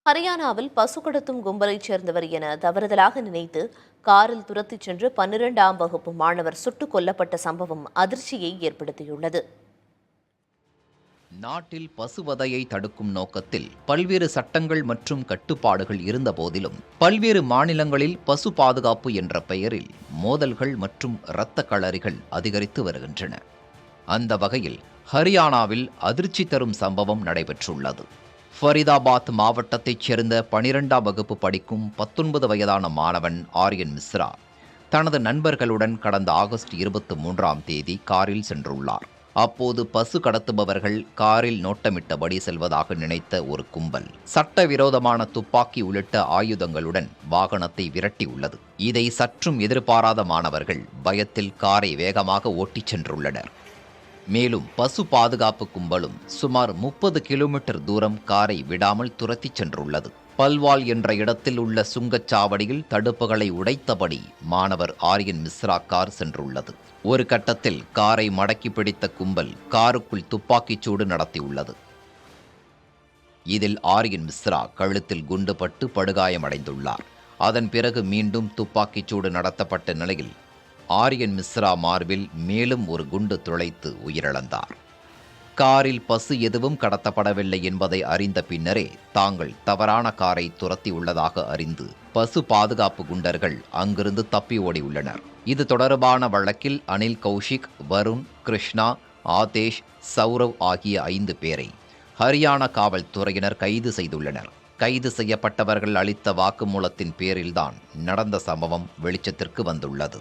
ஹரியானாவில் பசு கடத்தும் கும்பலைச் சேர்ந்தவர் என தவறுதலாக நினைத்து காரில் துரத்திச் சென்று 12ஆம் வகுப்பு மாணவர் சுட்டுக் கொல்லப்பட்ட சம்பவம் அதிர்ச்சியை ஏற்படுத்தியுள்ளது. நாட்டில் பசுவதையை தடுக்கும் நோக்கத்தில் பல்வேறு சட்டங்கள் மற்றும் கட்டுப்பாடுகள் இருந்த போதிலும் பல்வேறு மாநிலங்களில் பசு பாதுகாப்பு என்ற பெயரில் மோதல்கள் மற்றும் இரத்த களறிகள் அதிகரித்து வருகின்றன. அந்த வகையில் ஹரியானாவில் அதிர்ச்சி தரும் சம்பவம் நடைபெற்றுள்ளது. ஃபரிதாபாத் மாவட்டத்தைச் சேர்ந்த 12ஆம் வகுப்பு படிக்கும் 19 வயதான மாணவன் ஆரியன் மிஸ்ரா தனது நண்பர்களுடன் கடந்த ஆகஸ்ட் 23ஆம் தேதி காரில் சென்றுள்ளார். அப்போது பசு கடத்துபவர்கள் காரில் நோட்டமிட்டபடி செல்வதாக நினைத்த ஒரு கும்பல் சட்டவிரோதமான துப்பாக்கி உள்ளிட்ட ஆயுதங்களுடன் வாகனத்தை விரட்டியுள்ளது. இதை சற்றும் எதிர்பாராத மாணவர்கள் பயத்தில் காரை வேகமாக ஓட்டிச் சென்றுள்ளனர். மேலும் பசு பாதுகாப்பு கும்பலும் சுமார் 30 கிலோமீட்டர் தூரம் காரை விடாமல் துரத்திச் சென்றுள்ளது. பல்வால் என்ற இடத்தில் உள்ள சுங்கச்சாவடியில் தடுப்புகளை உடைத்தபடி மாணவர் ஆரியன் மிஸ்ரா கார் சென்றுள்ளது. ஒரு கட்டத்தில் காரை மடக்கி பிடித்த கும்பல் காருக்குள் துப்பாக்கிச்சூடு நடத்தியுள்ளது. இதில் ஆரியன் மிஸ்ரா கழுத்தில் குண்டுபட்டு படுகாயமடைந்துள்ளார். அதன் பிறகு மீண்டும் துப்பாக்கிச்சூடு நடத்தப்பட்ட நிலையில் ஆரியன் மிஸ்ரா மார்பில் மேலும் ஒரு குண்டு துளைத்து உயிரிழந்தார். காரில் பசு எதுவும் கடத்தப்படவில்லை என்பதை அறிந்த பின்னரே தாங்கள் தவறான காரை துரத்தியுள்ளதாக அறிந்து பசு பாதுகாப்பு குண்டர்கள் அங்கிருந்து தப்பி ஓடியுள்ளனர். இது தொடர்பான வழக்கில் அனில் கௌஷிக், வருண், கிருஷ்ணா, ஆதேஷ், சௌரவ் ஆகிய 5 பேரை ஹரியானா காவல்துறையினர் கைது செய்துள்ளனர். கைது செய்யப்பட்டவர்கள் அளித்த வாக்குமூலத்தின் பேரில்தான் நடந்த சம்பவம் வெளிச்சத்திற்கு வந்துள்ளது.